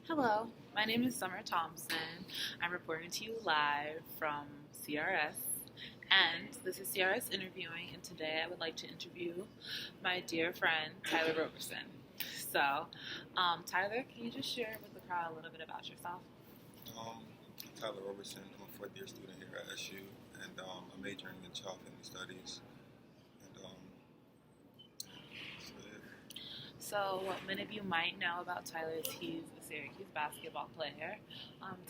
Hello, my name is Summer Thompson. I'm reporting to you live from CRS, and this is CRS Interviewing, and today I would like to interview my dear friend, Tyler Roberson. So, Tyler, can you just share with the crowd a little bit about yourself? I'm Tyler Roberson. I'm a fourth year student here at SU, and I'm majoring in child family studies. And that's really it. So, what many of you might know about Tyler is he's a Syracuse basketball player.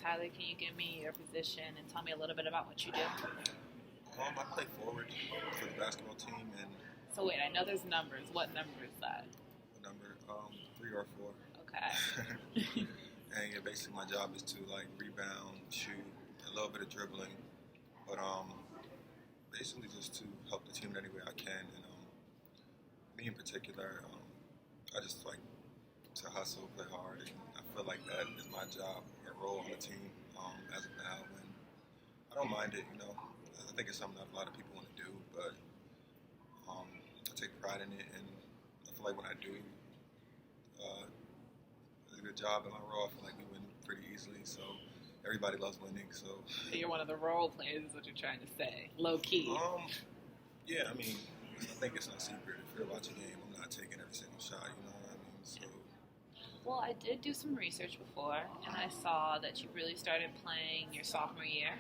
Tyler, can you give me your position and tell me a little bit about what you do? I play forward for the basketball team, and So, wait, I know there's numbers. What number is that? the number 3 or 4. Okay. And yeah, basically my job is to like rebound, shoot, a little bit of dribbling, but basically just to help the team in any way I can. And me in particular, I just like to hustle, play hard, and I feel like that is my job or role on the team as of now. And I don't mind it, I think it's something that a lot of people want to do, but I take pride in it, and I feel like when I do a good job in my role, I feel like we win pretty easily. So everybody loves winning. So So you're one of the role players, is what you're trying to say. Low key. yeah, I mean, I think it's no secret. If you're watching a game, I'm not taking every single shot. You know what I mean? So Well, I did do some research before, and I saw that you really started playing your sophomore year.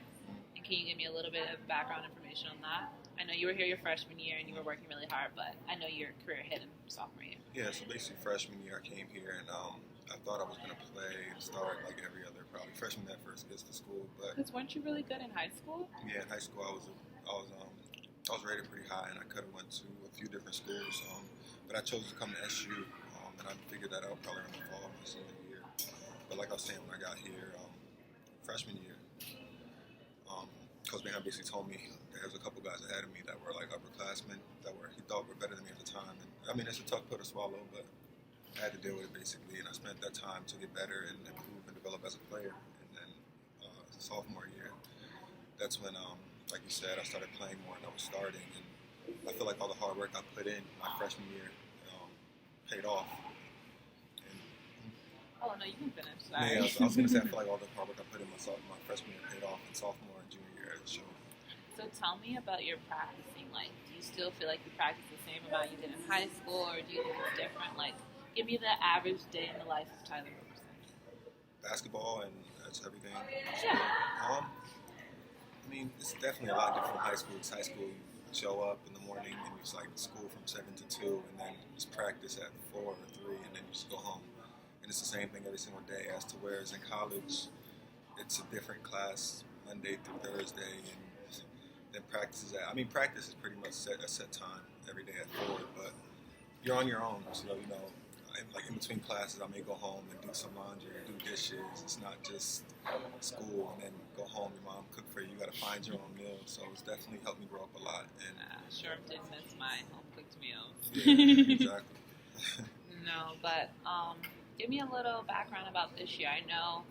And can you give me a little bit of background information on that? I know you were here your freshman year and you were working really hard, but I know your career hit in sophomore year. yeah, so basically freshman year I came here, and I thought I was gonna play and start like every other probably freshman that first gets to school, but Because weren't you really good in high school? yeah, in high school I was rated pretty high, and I could have went to a few different schools, but I chose to come to SU, and I figured that out probably in the fall of my senior year. But like I was saying, when I got here, freshman year, Coach Boeheim basically told me there was a couple guys ahead of me that were like upperclassmen that he thought were better than me at the time. And I mean, it's a tough pill to swallow, but I had to deal with it basically, and I spent that time to get better and improve and develop as a player. And then sophomore year, that's when, like you said, I started playing more and I was starting. And I feel like all the hard work I put in my freshman year paid off. And, Oh, no, you can finish. yeah, Sorry. I was going to say I feel like all the hard work I put in my freshman year paid off, and sophomore and junior year it showed. So tell me about your practicing. Like, do you still feel like you practice the same amount you did in high school, or do you think it's different? Like, give me the average day in the life of Tyler Roberson. Basketball and that's everything. Sure. I mean, it's definitely a lot different from high school. It's high school, you show up in the morning and it's like school from 7 to 2, and then it's practice at 4 or 3, and then you just go home. And it's the same thing every single day. As to whereas in college, it's a different class Monday through Thursday, and then practice is practice is pretty much a set time every day at 4, but you're on your own. So, like in between classes, I may go home and do some laundry or do dishes. It's not just school and then go home. Your mom cook for you. You got to find your own meal. So it's definitely helped me grow up a lot. And Sure did miss my home cooked meals. yeah, exactly. No, but give me a little background about this year. I know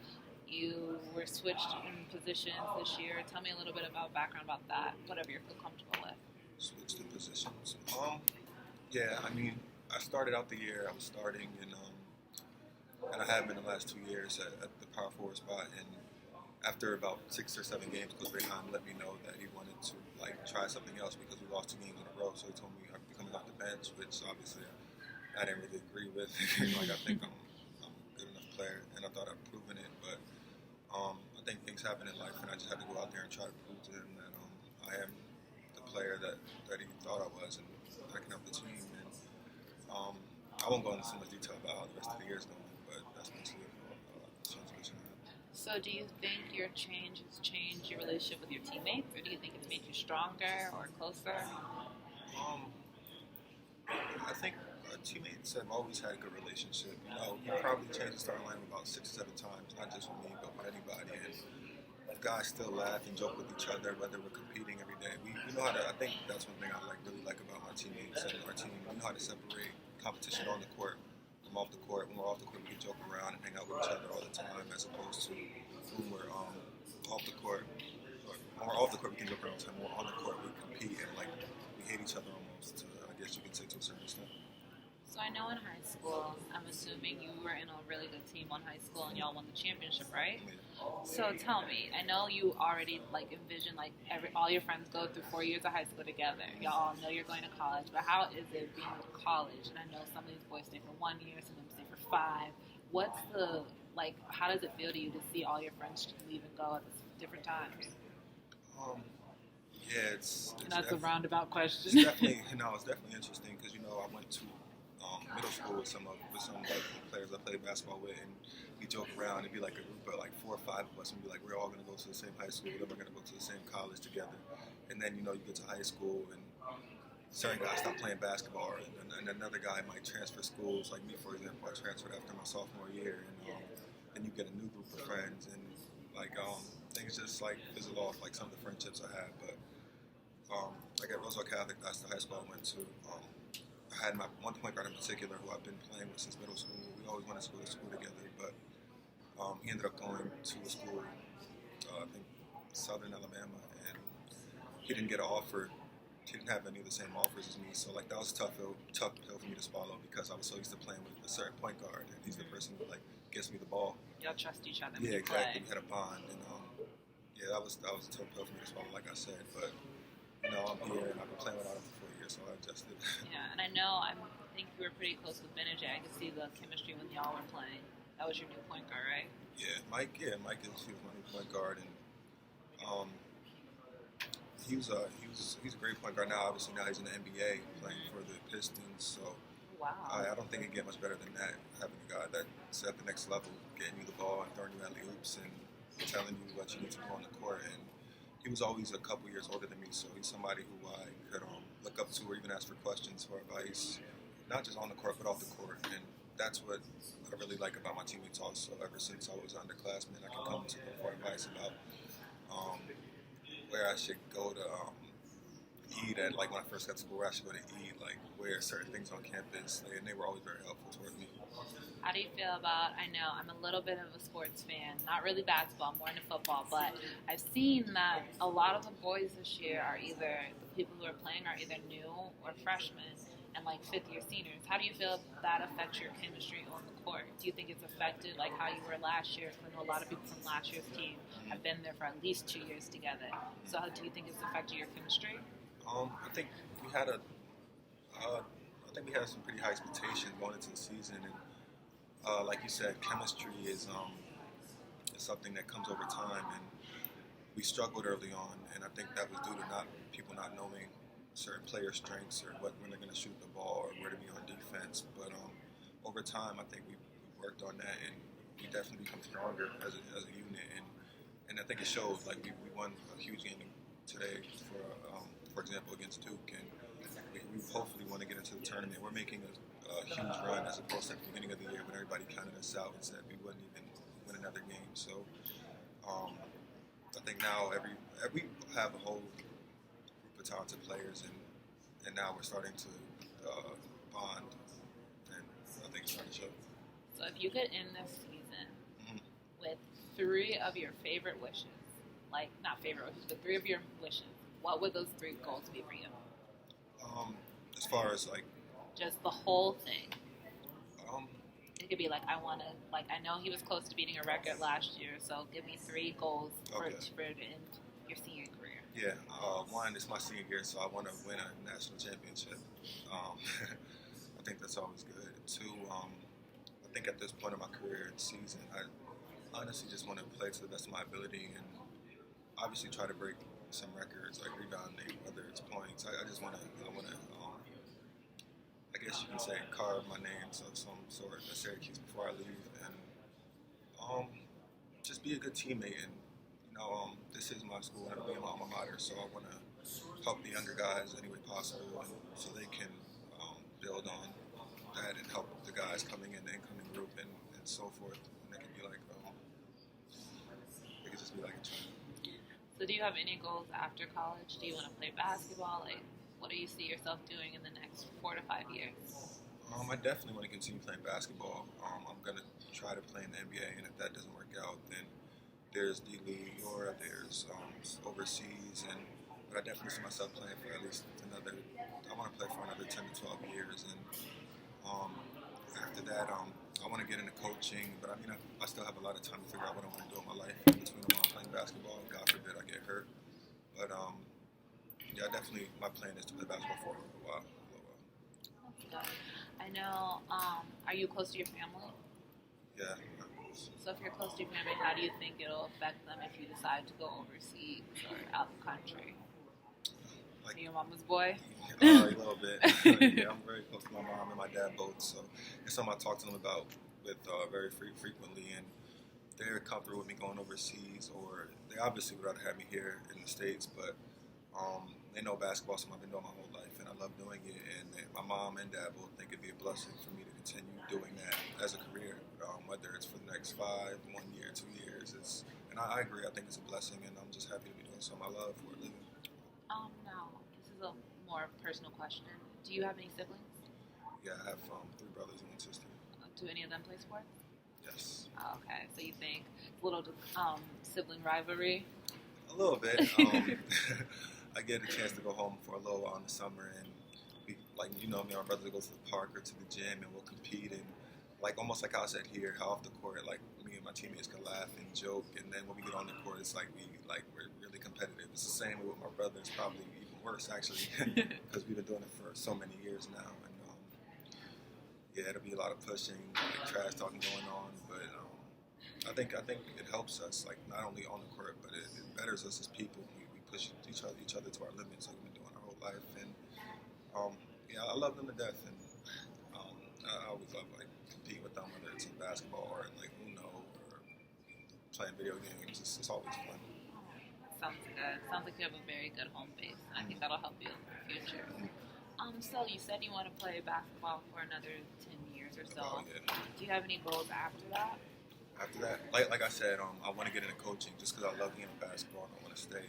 you were switched in positions this year. Tell me a little bit about background about that, whatever you feel comfortable with. Switched the positions. Yeah, I mean, I started out the year. I was starting, and I have been the last 2 years at the power forward spot. And after about 6 or 7 games, Coach Boeheim let me know that he wanted to like try something else because we lost 2 games in a row. So he told me I'd be coming off the bench, which obviously I didn't really agree with. Like I think I'm a good enough player, and I thought I'd proven it. But I think things happen in life, and I just had to go out there and try to prove to him that I am the player that he thought I was, and I can help the team. And I won't go into so much detail about how the rest of the year is going, but that's basically the situation I have. So, do you think your change has changed your relationship with your teammates, or do you think it's made you stronger or closer? Um, I think our teammates have always had a good relationship. We probably changed the starting line about 6 or 7 times, not just with me, but with anybody. And the guys still laugh and joke with each other, whether we're competing every day. We know how to. I think that's one thing I really like about my teammates and our team. We know how to separate competition on the court from off the court. When we're off the court, we can joke around and hang out with each other all the time, as opposed to when we're off the court. Or when we're off the court, we can joke around all the time. When we're on the court, we compete and like we hate each other almost. I guess you could say to a certain extent. So, I know in high school, I'm assuming you were in a really good team on high school and y'all won the championship, right? Yeah. So tell me, I know you already like envision like all your friends go through 4 years of high school together. Y'all all know you're going to college, but how is it being in college? And I know some of these boys stay for 1 year, some of them stay for 5. What's the like? How does it feel to you to see all your friends leave and go at different times? Yeah, it's That's a roundabout question. it's definitely it's definitely interesting because I went to middle school with some like players I played basketball with, and we joke around. It'd be like a group of like 4 or 5 of us, and be like, we're all gonna go to the same high school, then we're gonna go to the same college together. And then you get to high school, and certain guys stop playing basketball, and another guy might transfer schools. Like me, for example, I transferred after my sophomore year, and you get a new group of friends, and like things just like fizzle off, like some of the friendships I had, but. Like at Roosevelt Catholic, that's the high school I went to. I had my one point guard in particular who I've been playing with since middle school. We always wanted to go to school together, but he ended up going to a school, I think Southern Alabama, and he didn't get an offer. He didn't have any of the same offers as me, so like that was a tough pill for me to swallow because I was so used to playing with a certain point guard, and he's the person who like gets me the ball. Y'all trust each other. Yeah, exactly. Play. We had a bond, and that was a tough pill for me to swallow, like I said, but. I'm here and I've been playing without him for 4 years, so I adjusted. Yeah, and I know I think you were pretty close with Benajay. I could see the chemistry when y'all were playing. That was your new point guard, right? Yeah, Mike he was my new point guard, and he was a great point guard now. Obviously now he's in the NBA playing for the Pistons, so wow. I don't think it get much better than that. Having a guy that's at the next level, getting you the ball and throwing you alley oops and telling you what you need to do on the court. And he was always a couple years older than me, so he's somebody who I could look up to or even ask for questions for advice, not just on the court but off the court. And that's what I really like about my teammates also. Ever since I was underclassman, I can come to them for advice about where I should go to eat at, like when I first got to school, where I should go to eat, like where certain things on campus, and they were always very helpful toward me. How do you feel about, I know I'm a little bit of a sports fan, not really basketball, more into football, but I've seen that a lot of the boys this year are either, the people who are playing are either new or freshmen and like 5th year seniors. How do you feel that affects your chemistry on the court? Do you think it's affected like how you were last year? Because I know a lot of people from last year's team have been there for at least 2 years together. So how do you think it's affected your chemistry? I think we had some pretty high expectations going into the season, and like you said, chemistry is something that comes over time, and we struggled early on, and I think that was due to people not knowing certain player strengths or when they're going to shoot the ball or where to be on defense. But over time, I think we worked on that, and we definitely become stronger as a unit, and I think it shows. Like we won a huge game today for example, against Duke, and we hopefully want to get into the tournament. We're making a huge run as opposed to the beginning of the year when everybody counted us out and said we wouldn't even win another game. So I think now we have a whole group of talented players, and now we're starting to bond, and I think it's starting to show. So if you could end this season with 3 of your favorite wishes, like not favorite wishes, but 3 of your wishes, what would those 3 goals be for you? As far as like just the whole thing. It could be like I know he was close to beating a record last year, so give me 3 goals for to end your senior career. Yeah, one, it's my senior year, so I want to win a national championship. I think that's always good. 2, I think at this point in my career and season, I honestly just want to play to the best of my ability and obviously try to break some records like rebounding, whether it's points. I just want to, I guess you can say, carve my name of some sort at Syracuse before I leave, and just be a good teammate. And this is my school and it'll be my alma mater, so I want to help the younger guys any way possible, and so they can build on that and help the guys coming in the incoming group and so forth. And they can be like, they can just be like a team. So do you have any goals after college? Do you want to play basketball? Like, what do you see yourself doing in the next 4 to 5 years? I definitely want to continue playing basketball. I'm going to try to play in the NBA, and if that doesn't work out, then there's D-League or there's overseas. But I definitely see myself playing for at least I want to play for another 10 to 12 years. And After that, I want to get into coaching, but I mean, I still have a lot of time to figure out what I want to do in my life in between while I'm playing basketball. God forbid I get hurt. But yeah, definitely my plan is to play basketball for a little while. That's good. I know. Are you close to your family? Yeah. So if you're close to your family, how do you think it'll affect them if you decide to go overseas or out the country? Like, are you your mama's boy? A little bit. Yeah, I'm very close to my mom and my dad both, so it's something I talk to them about very frequently, and they're comfortable with me going overseas, or they obviously would rather have me here in the States, but they know basketball, so I've been doing my whole life, and I love doing it, and my mom and dad both think it'd be a blessing for me to continue doing that as a career, whether it's for the next 5, 1 year, 2 years. And I agree, I think it's a blessing, and I'm just happy to be doing something I love for a living. Now, this is a more personal question. Do you have any siblings? Yeah, I have 3 brothers and 1 sister. Do any of them play sports? Yes. Oh, okay, so you think it's a little sibling rivalry? A little bit. I get a chance to go home for a little while in the summer, and we, like, me and my brother go to the park or to the gym, and we'll compete, and almost like how I said here, how off the court, like me and my teammates can laugh and joke, and then when we get on the court, it's like we're really competitive. It's the same with my brother. It's probably even worse actually, because we've been doing it for so many years now, and yeah, it'll be a lot of pushing, trash talking going on, but I think it helps us, like, not only on the court, but it betters us as people. We push each other to our limits, like we've been doing our whole life, and yeah, I love them to death, and I always love competing with them, whether it's in basketball or Uno or playing video games. It's always fun. Sounds good. Sounds like you have a very good home base, and I think that'll help you in the future. So you said you want to play basketball for another 10 years or so. Oh, yeah. Do you have any goals after that? After that, like I said, I want to get into coaching just because I love the game of basketball, and I want to stay.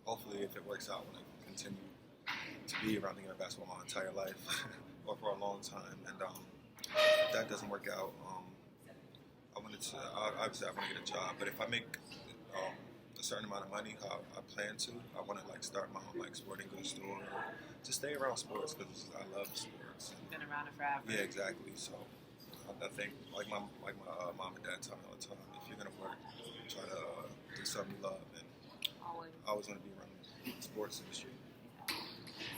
Hopefully, if it works out, I want to continue to be around the game of basketball my entire life or for a long time. And if that doesn't work out, obviously I want to get a job. But if I make a certain amount of money, how I plan to, I want to start my own sporting goods store, or just stay around sports because I love sports. You've been around it forever. Yeah, exactly. So I think like my mom and dad tell me all the time, if you're gonna work, try to do something you love, and I always want to be around the sports industry.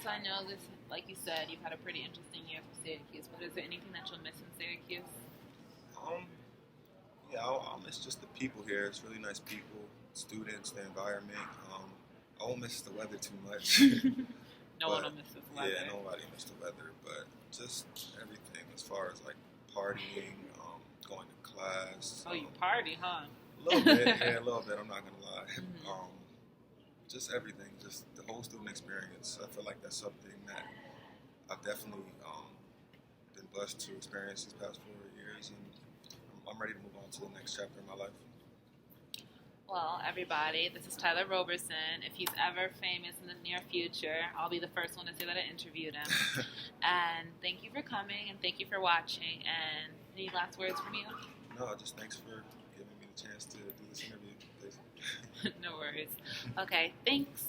So I know this, like you said, you've had a pretty interesting year for Syracuse, but is there anything that you'll miss in Syracuse? Yeah, I'll miss just the people here. It's really nice people, students, the environment. I won't miss the weather too much. No one will miss the weather. Yeah, nobody miss the weather, but just everything as far as partying, going to class. Oh, you party, huh? A little bit, yeah, a little bit. I'm not gonna lie. Mm-hmm. Just everything, just the whole student experience. I feel like that's something that I've definitely been blessed to experience these past 4 years, and I'm ready to move on to the next chapter in my life. Well, everybody, this is Tyler Roberson. If he's ever famous in the near future, I'll be the first one to say that I interviewed him. And thank you for coming, and thank you for watching. And any last words from you? No, just thanks for giving me the chance to do this interview. No worries. Okay, thanks.